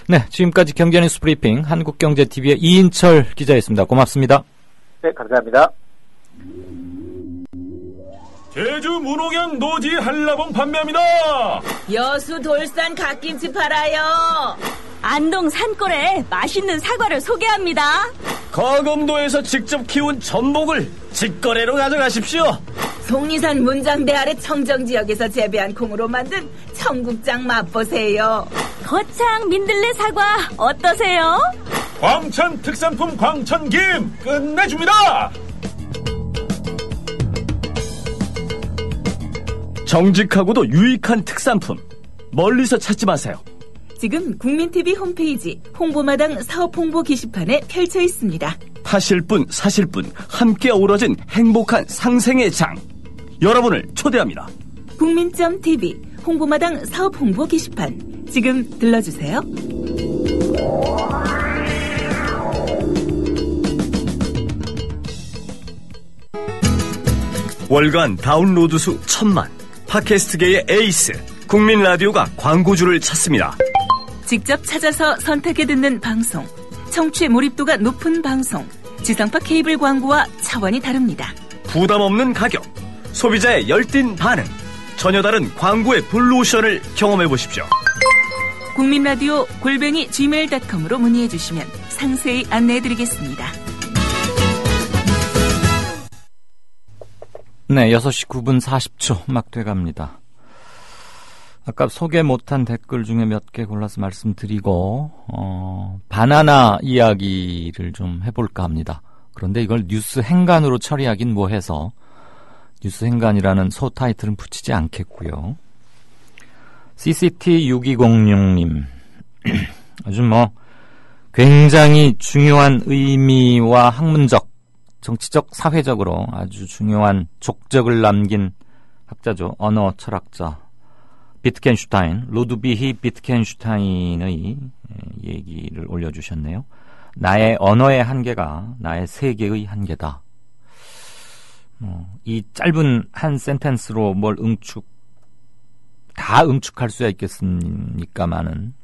네, 지금까지 경제뉴스 브리핑 한국경제TV의 이인철 기자였습니다. 고맙습니다. 네, 감사합니다. 제주 문홍현 노지 한라봉 판매합니다. 여수 돌산 갓김치 팔아요. 안동 산골에 맛있는 사과를 소개합니다. 거금도에서 직접 키운 전복을 직거래로 가져가십시오. 속리산 문장대 아래 청정지역에서 재배한 콩으로 만든 청국장 맛보세요. 거창 민들레 사과 어떠세요? 광천 특산품 광천김 끝내줍니다. 정직하고도 유익한 특산품 멀리서 찾지 마세요. 지금 국민TV 홈페이지 홍보마당 사업홍보 게시판에 펼쳐 있습니다. 파실 분 사실 분 함께 어우러진 행복한 상생의 장 여러분을 초대합니다. 국민.tv 홍보마당 사업홍보 게시판 지금 들러주세요. 월간 다운로드 수 1000만 팟캐스트계의 에이스 국민 라디오가 광고주를 찾습니다. 직접 찾아서 선택해 듣는 방송, 청취 몰입도가 높은 방송, 지상파 케이블 광고와 차원이 다릅니다. 부담 없는 가격, 소비자의 열띤 반응, 전혀 다른 광고의 블루오션을 경험해 보십시오. 국민라디오 @gmail.com으로 문의해 주시면 상세히 안내해 드리겠습니다. 네, 6시 9분 40초 막 돼갑니다. 아까 소개 못한 댓글 중에 몇 개 골라서 말씀드리고 바나나 이야기를 좀 해볼까 합니다. 그런데 이걸 뉴스 행간으로 처리하긴 뭐해서 뉴스 행간이라는 소 타이틀은 붙이지 않겠고요. CCT6206님 아주 굉장히 중요한 의미와 학문적, 정치적, 사회적으로 아주 중요한 족적을 남긴 학자죠. 언어 철학자 비트겐슈타인, 루드비히 비트겐슈타인의 얘기를 올려주셨네요. 나의 언어의 한계가 나의 세계의 한계다. 이 짧은 한 센텐스로 뭘 다 응축할 수야 있겠습니까마는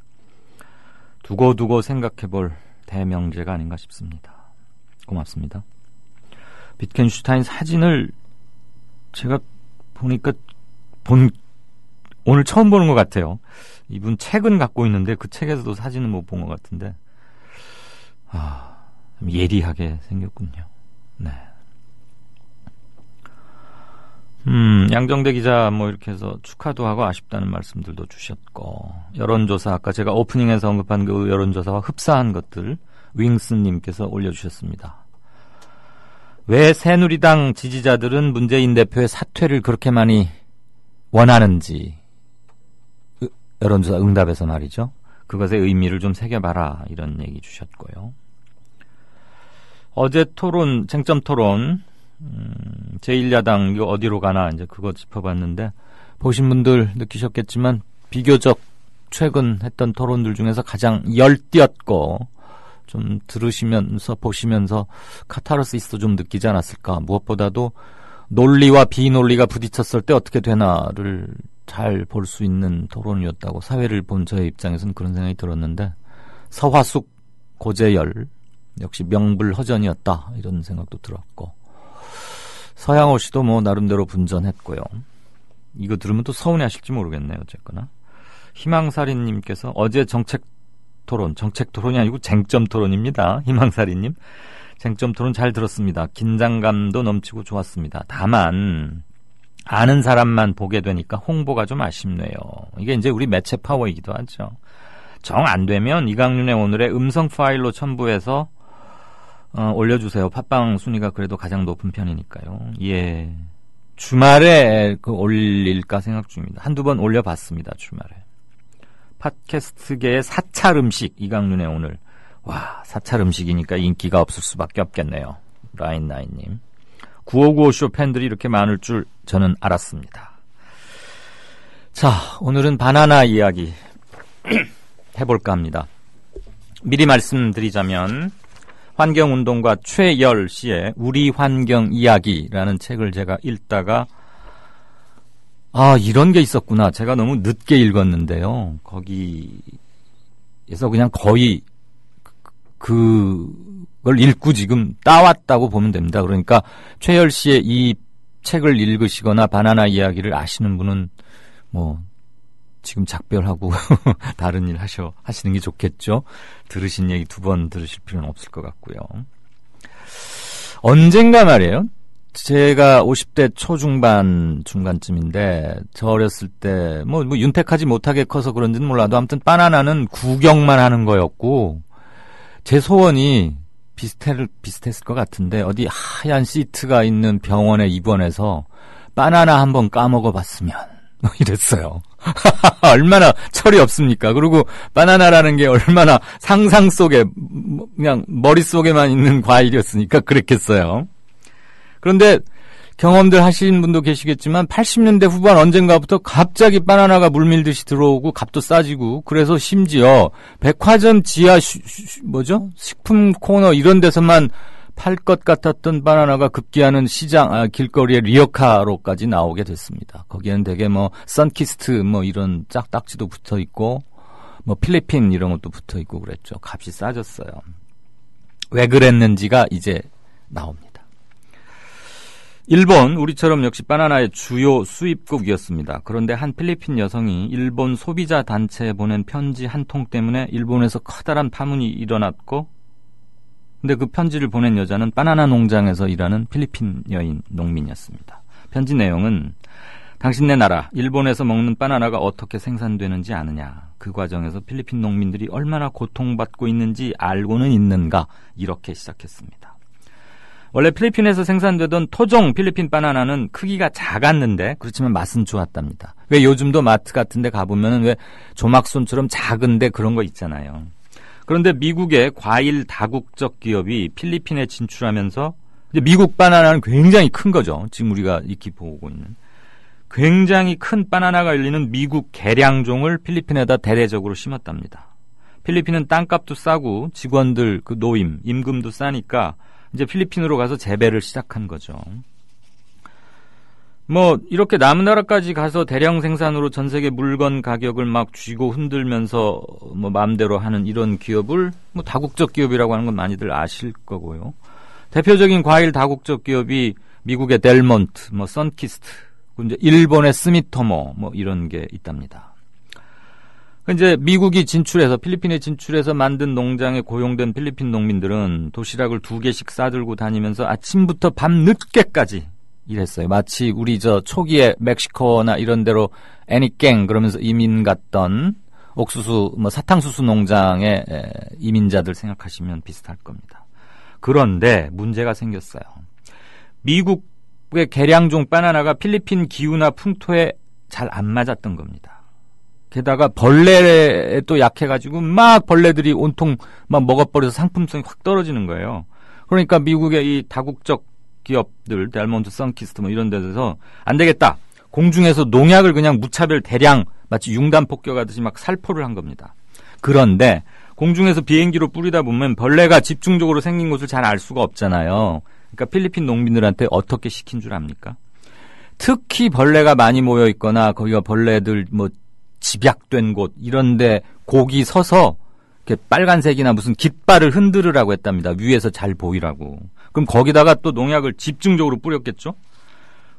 두고두고 생각해볼 대명제가 아닌가 싶습니다. 고맙습니다. 비트겐슈타인 사진을 제가 보니까 오늘 처음 보는 것 같아요. 이분 책은 갖고 있는데 그 책에서도 사진은 못 본 것 같은데 좀 예리하게 생겼군요. 네. 양정대 기자 이렇게 해서 축하도 하고 아쉽다는 말씀들도 주셨고 여론조사 아까 제가 오프닝에서 언급한 그 여론조사와 흡사한 것들 윙스님께서 올려주셨습니다. 왜 새누리당 지지자들은 문재인 대표의 사퇴를 그렇게 많이 원하는지 여론조사 응답에서 말이죠. 그것의 의미를 좀 새겨봐라 이런 얘기 주셨고요. 어제 토론, 쟁점 토론 제1야당 이거 어디로 가나 이제 그거 짚어봤는데 보신 분들 느끼셨겠지만 비교적 최근 했던 토론들 중에서 가장 열띠었고 좀 들으시면서 보시면서 카타르시스도 좀 느끼지 않았을까. 무엇보다도 논리와 비논리가 부딪혔을 때 어떻게 되나를 잘 볼 수 있는 토론이었다고 사회를 본 저의 입장에서는 그런 생각이 들었는데 서화숙, 고재열 역시 명불허전이었다 이런 생각도 들었고 서양호 씨도 나름대로 분전했고요. 이거 들으면 또 서운해하실지 모르겠네요. 어쨌거나 희망사리님께서 어제 정책 토론이 아니고 쟁점 토론입니다. 희망사리님 쟁점 토론 잘 들었습니다. 긴장감도 넘치고 좋았습니다. 다만 아는 사람만 보게 되니까 홍보가 좀 아쉽네요. 이게 이제 우리 매체 파워이기도 하죠. 정 안 되면 이강윤의 오늘의 음성 파일로 첨부해서 올려주세요. 팟빵 순위가 그래도 가장 높은 편이니까요. 예, 주말에 올릴까 생각 중입니다. 한두 번 올려봤습니다. 주말에 팟캐스트계의 사찰 음식 이강윤의 오늘 와, 사찰 음식이니까 인기가 없을 수밖에 없겠네요. 라인나인님. 9595쇼 팬들이 이렇게 많을 줄 저는 알았습니다. 자, 오늘은 바나나 이야기 해볼까 합니다. 미리 말씀드리자면 환경운동가 최열 씨의 우리 환경 이야기라는 책을 제가 읽다가 이런 게 있었구나. 제가 너무 늦게 읽었는데요. 거기에서 그냥 거의 그걸 읽고 지금 따왔다고 보면 됩니다. 그러니까 최열 씨의 이 책을 읽으시거나 바나나 이야기를 아시는 분은 지금 작별하고 다른 일 하시는 게 좋겠죠. 들으신 얘기 2번 들으실 필요는 없을 것 같고요. 언젠가 말이에요. 제가 50대 초중반 중간쯤인데 저 어렸을 때 윤택하지 못하게 커서 그런지는 몰라도 아무튼 바나나는 구경만 하는 거였고 제 소원이 비슷했을 것 같은데 어디 하얀 시트가 있는 병원에 입원해서 바나나 한번 까먹어봤으면 이랬어요. 얼마나 철이 없습니까? 그리고 바나나라는 게 얼마나 상상 속에 그냥 머릿속에만 있는 과일이었으니까 그랬겠어요. 그런데 경험들 하신 분도 계시겠지만 80년대 후반 언젠가부터 갑자기 바나나가 물밀듯이 들어오고 값도 싸지고 그래서 심지어 백화점 지하 식품 코너 이런 데서만 팔 것 같았던 바나나가 급기야는 시장 길거리에 리어카로까지 나오게 됐습니다. 거기에는 되게 선키스트 이런 짝딱지도 붙어 있고 필리핀 이런 것도 붙어 있고 그랬죠. 값이 싸졌어요. 왜 그랬는지가 이제 나옵니다. 일본, 우리처럼 역시 바나나의 주요 수입국이었습니다. 그런데 한 필리핀 여성이 일본 소비자 단체에 보낸 편지 한 통 때문에 일본에서 커다란 파문이 일어났고 근데 그 편지를 보낸 여자는 바나나 농장에서 일하는 필리핀 여인 농민이었습니다. 편지 내용은 당신네 나라 일본에서 먹는 바나나가 어떻게 생산되는지 아느냐. 그 과정에서 필리핀 농민들이 얼마나 고통받고 있는지 알고는 있는가. 이렇게 시작했습니다. 원래 필리핀에서 생산되던 토종 필리핀 바나나는 크기가 작았는데 그렇지만 맛은 좋았답니다. 왜 요즘도 마트 같은 데 가보면 왜 조막손처럼 작은데 그런 거 있잖아요. 그런데 미국의 과일 다국적 기업이 필리핀에 진출하면서 이제 미국 바나나는 굉장히 큰 거죠. 지금 우리가 익히 보고 있는. 굉장히 큰 바나나가 열리는 미국 개량종을 필리핀에다 대대적으로 심었답니다. 필리핀은 땅값도 싸고 직원들 그 노임, 임금도 싸니까 이제 필리핀으로 가서 재배를 시작한 거죠. 이렇게 남은 나라까지 가서 대량 생산으로 전 세계 물건 가격을 막 쥐고 흔들면서 마음대로 하는 이런 기업을 다국적 기업이라고 하는 건 많이들 아실 거고요. 대표적인 과일 다국적 기업이 미국의 델몬트, 선키스트, 이제 일본의 스미토모 이런 게 있답니다. 이제 미국이 진출해서 필리핀에 진출해서 만든 농장에 고용된 필리핀 농민들은 도시락을 2개씩 싸들고 다니면서 아침부터 밤 늦게까지 일했어요. 마치 우리 초기에 멕시코나 이런 데로 애니깽 그러면서 이민 갔던 옥수수 사탕수수 농장의 이민자들 생각하시면 비슷할 겁니다. 그런데 문제가 생겼어요. 미국의 개량종 바나나가 필리핀 기후나 풍토에 잘 안 맞았던 겁니다. 게다가 벌레에 또 약해가지고 막 벌레들이 온통 막 먹어버려서 상품성이 확 떨어지는 거예요. 그러니까 미국의 이 다국적 기업들, 델몬트, 선키스트 이런 데서 안 되겠다. 공중에서 농약을 그냥 무차별 대량 마치 융단 폭격하듯이 막 살포를 한 겁니다. 그런데 공중에서 비행기로 뿌리다 보면 벌레가 집중적으로 생긴 곳을 잘 알 수가 없잖아요. 그러니까 필리핀 농민들한테 어떻게 시킨 줄 압니까? 특히 벌레가 많이 모여 있거나 거기가 벌레들 집약된 곳 이런데 고기 서서 이렇게 빨간색이나 무슨 깃발을 흔들으라고 했답니다. 위에서 잘 보이라고. 그럼 거기다가 또 농약을 집중적으로 뿌렸겠죠?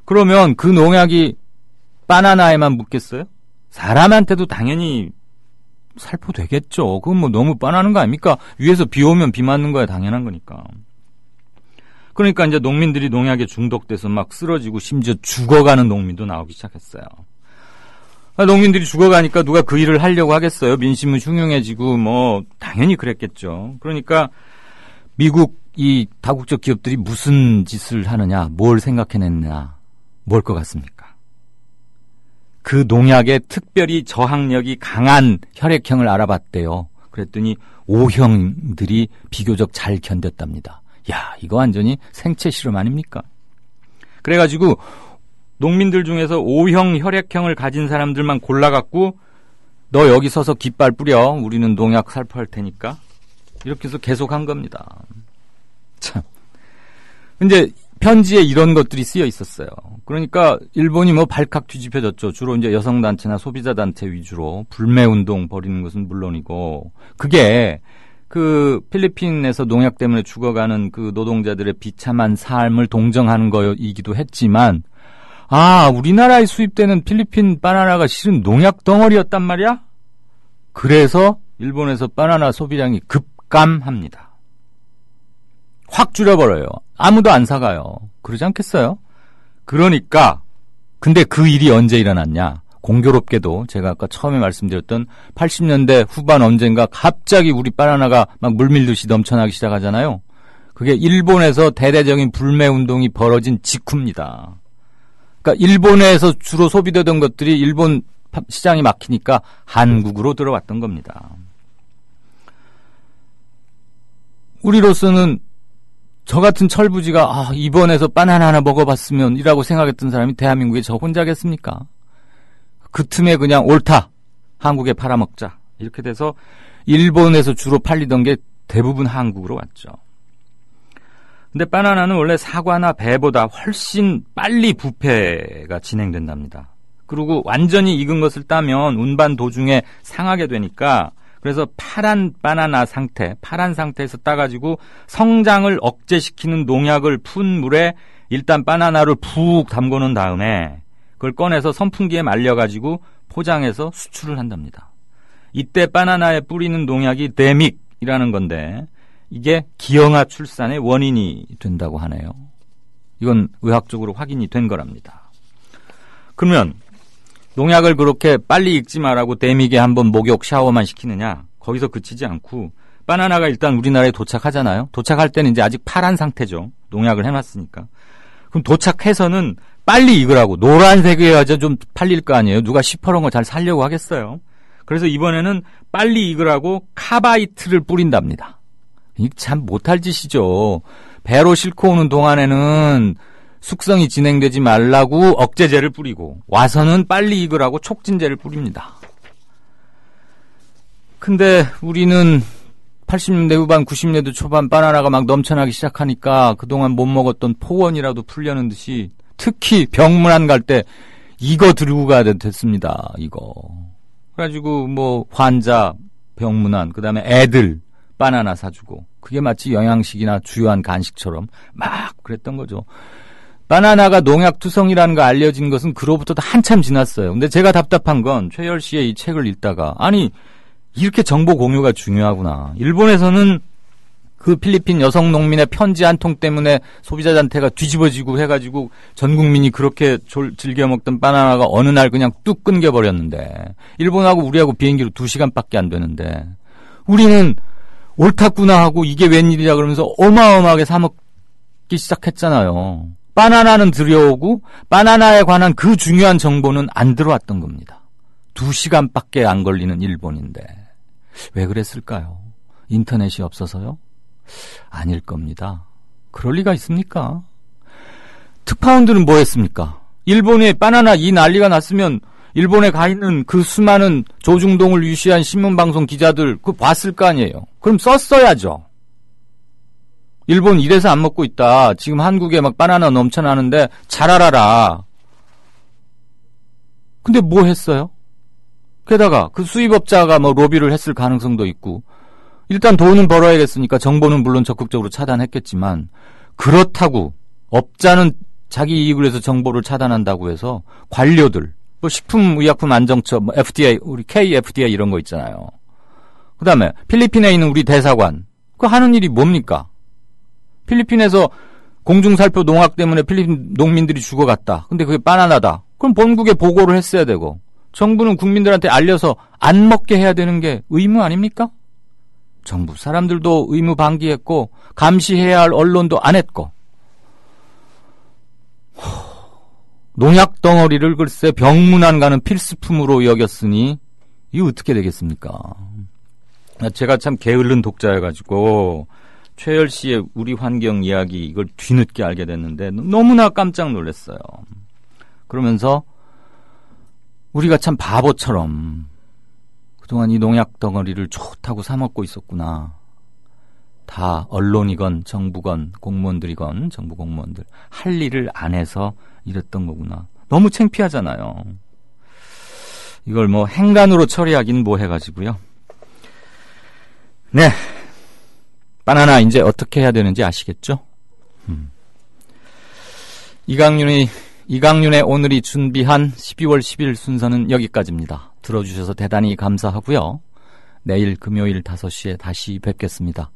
그러면 그 농약이 바나나에만 묻겠어요? 사람한테도 당연히 살포되겠죠. 그건 너무 뻔하는 거 아닙니까? 위에서 비 오면 비 맞는 거야 당연한 거니까. 그러니까 이제 농민들이 농약에 중독돼서 막 쓰러지고 심지어 죽어가는 농민도 나오기 시작했어요. 농민들이 죽어가니까 누가 그 일을 하려고 하겠어요? 민심은 흉흉해지고 당연히 그랬겠죠. 그러니까 미국 이 다국적 기업들이 무슨 짓을 하느냐, 뭘 생각해냈느냐, 뭘 것 같습니까? 그 농약에 특별히 저항력이 강한 혈액형을 알아봤대요. 그랬더니 O형들이 비교적 잘 견뎠답니다. 야, 이거 완전히 생체 실험 아닙니까? 그래가지고 농민들 중에서 O형 혈액형을 가진 사람들만 골라갖고 너 여기 서서 깃발 뿌려. 우리는 농약 살포할 테니까. 이렇게 해서 계속 한 겁니다. 참. 근데 편지에 이런 것들이 쓰여 있었어요. 그러니까 일본이 뭐 발칵 뒤집혀졌죠. 주로 이제 여성단체나 소비자단체 위주로 불매운동 벌이는 것은 물론이고, 그게 그 필리핀에서 농약 때문에 죽어가는 그 노동자들의 비참한 삶을 동정하는 거이기도 했지만, 아, 우리나라에 수입되는 필리핀 바나나가 실은 농약 덩어리였단 말이야? 그래서 일본에서 바나나 소비량이 급감합니다. 확 줄여버려요. 아무도 안 사가요. 그러지 않겠어요? 그러니까, 근데 그 일이 언제 일어났냐? 공교롭게도 제가 아까 처음에 말씀드렸던 80년대 후반 언젠가 갑자기 우리 바나나가 막 물밀듯이 넘쳐나기 시작하잖아요. 그게 일본에서 대대적인 불매운동이 벌어진 직후입니다. 그러니까 일본에서 주로 소비되던 것들이 일본 시장이 막히니까 한국으로 들어왔던 겁니다. 우리로서는 저 같은 철부지가 이번에서 바나나 하나 먹어봤으면 이라고 생각했던 사람이 대한민국에 저 혼자겠습니까? 그 틈에 그냥 옳다. 한국에 팔아먹자. 이렇게 돼서 일본에서 주로 팔리던 게 대부분 한국으로 왔죠. 근데 바나나는 원래 사과나 배보다 훨씬 빨리 부패가 진행된답니다. 그리고 완전히 익은 것을 따면 운반 도중에 상하게 되니까, 그래서 파란 바나나 상태, 파란 상태에서 따가지고 성장을 억제시키는 농약을 푼 물에 일단 바나나를 푹 담궈놓은 다음에 그걸 꺼내서 선풍기에 말려가지고 포장해서 수출을 한답니다. 이때 바나나에 뿌리는 농약이 데믹이라는 건데 이게 기형아 출산의 원인이 된다고 하네요. 이건 의학적으로 확인이 된 거랍니다. 그러면 농약을 그렇게 빨리 익지 말라고 데믹에 한번 목욕 샤워만 시키느냐? 거기서 그치지 않고 바나나가 일단 우리나라에 도착하잖아요. 도착할 때는 이제 아직 파란 상태죠. 농약을 해놨으니까. 그럼 도착해서는 빨리 익으라고 노란색이어야지 좀 팔릴 거 아니에요. 누가 시퍼런 거 잘 살려고 하겠어요. 그래서 이번에는 빨리 익으라고 카바이트를 뿌린답니다. 이게 참 못할 짓이죠. 배로 싣고 오는 동안에는 숙성이 진행되지 말라고 억제제를 뿌리고 와서는 빨리 익으라고 촉진제를 뿌립니다. 근데 우리는 80년대 후반 90년대 초반 바나나가 막 넘쳐나기 시작하니까 그동안 못 먹었던 포원이라도 풀려는 듯이 특히 병문안 갈 때 이거 들고 가야 됐습니다. 이거. 그래가지고 뭐 환자 병문안, 그 다음에 애들 바나나 사주고, 그게 마치 영양식이나 주요한 간식처럼 막 그랬던 거죠. 바나나가 농약투성이라는 거 알려진 것은 그로부터도 한참 지났어요. 근데 제가 답답한 건 최열 씨의 이 책을 읽다가, 아니 이렇게 정보 공유가 중요하구나. 일본에서는 그 필리핀 여성 농민의 편지 한 통 때문에 소비자단체가 뒤집어지고 해가지고 전 국민이 그렇게 즐겨 먹던 바나나가 어느 날 그냥 뚝 끊겨버렸는데, 일본하고 우리하고 비행기로 2시간밖에 안 되는데 우리는 옳았구나 하고 이게 웬일이야 그러면서 어마어마하게 사 먹기 시작했잖아요. 바나나는 들여오고 바나나에 관한 그 중요한 정보는 안 들어왔던 겁니다. 2시간밖에 안 걸리는 일본인데 왜 그랬을까요? 인터넷이 없어서요? 아닐 겁니다. 그럴 리가 있습니까? 특파원들은 뭐 했습니까? 일본에 바나나 이 난리가 났으면 일본에 가 있는 그 수많은 조중동을 위시한 신문방송 기자들 그거 봤을 거 아니에요. 그럼 썼어야죠. 일본 이래서 안 먹고 있다. 지금 한국에 막 바나나 넘쳐나는데 잘 알아라. 근데 뭐 했어요? 게다가 그 수입업자가 뭐 로비를 했을 가능성도 있고, 일단 돈은 벌어야겠으니까 정보는 물론 적극적으로 차단했겠지만, 그렇다고 업자는 자기 이익을 위해서 정보를 차단한다고 해서 관료들, 뭐 식품의약품안정처, 뭐 FDA, 우리 KFDA 이런 거 있잖아요. 그 다음에 필리핀에 있는 우리 대사관, 그 하는 일이 뭡니까? 필리핀에서 공중살포 농약 때문에 필리핀 농민들이 죽어갔다. 근데 그게 바나나다. 그럼 본국에 보고를 했어야 되고, 정부는 국민들한테 알려서 안 먹게 해야 되는 게 의무 아닙니까? 정부 사람들도 의무 방기했고 감시해야 할 언론도 안 했고, 농약 덩어리를 글쎄 병문안 가는 필수품으로 여겼으니 이게 어떻게 되겠습니까? 제가 참 게으른 독자여가지고 최열 씨의 우리 환경 이야기 이걸 뒤늦게 알게 됐는데 너무나 깜짝 놀랐어요. 그러면서 우리가 참 바보처럼 그동안 이 농약 덩어리를 좋다고 사먹고 있었구나. 다 언론이건 정부건 공무원들이건 정부 공무원들 할 일을 안 해서 이랬던 거구나. 너무 창피하잖아요. 이걸 뭐 행간으로 처리하긴 뭐 해가지고요. 네. 바나나 이제 어떻게 해야 되는지 아시겠죠? 이강윤의 오늘이 준비한 12월 10일 순서는 여기까지입니다. 들어주셔서 대단히 감사하고요. 내일 금요일 5시에 다시 뵙겠습니다.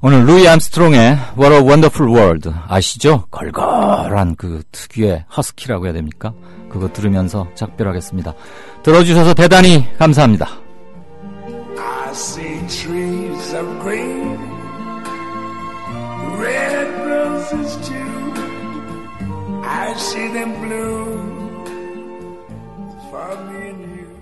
오늘 루이 암스트롱의 What a Wonderful World 아시죠? 걸걸한 그 특유의 허스키라고 해야 됩니까? 그거 들으면서 작별하겠습니다. 들어주셔서 대단히 감사합니다. I see trees of green, red roses too. I see them bloom for me and you.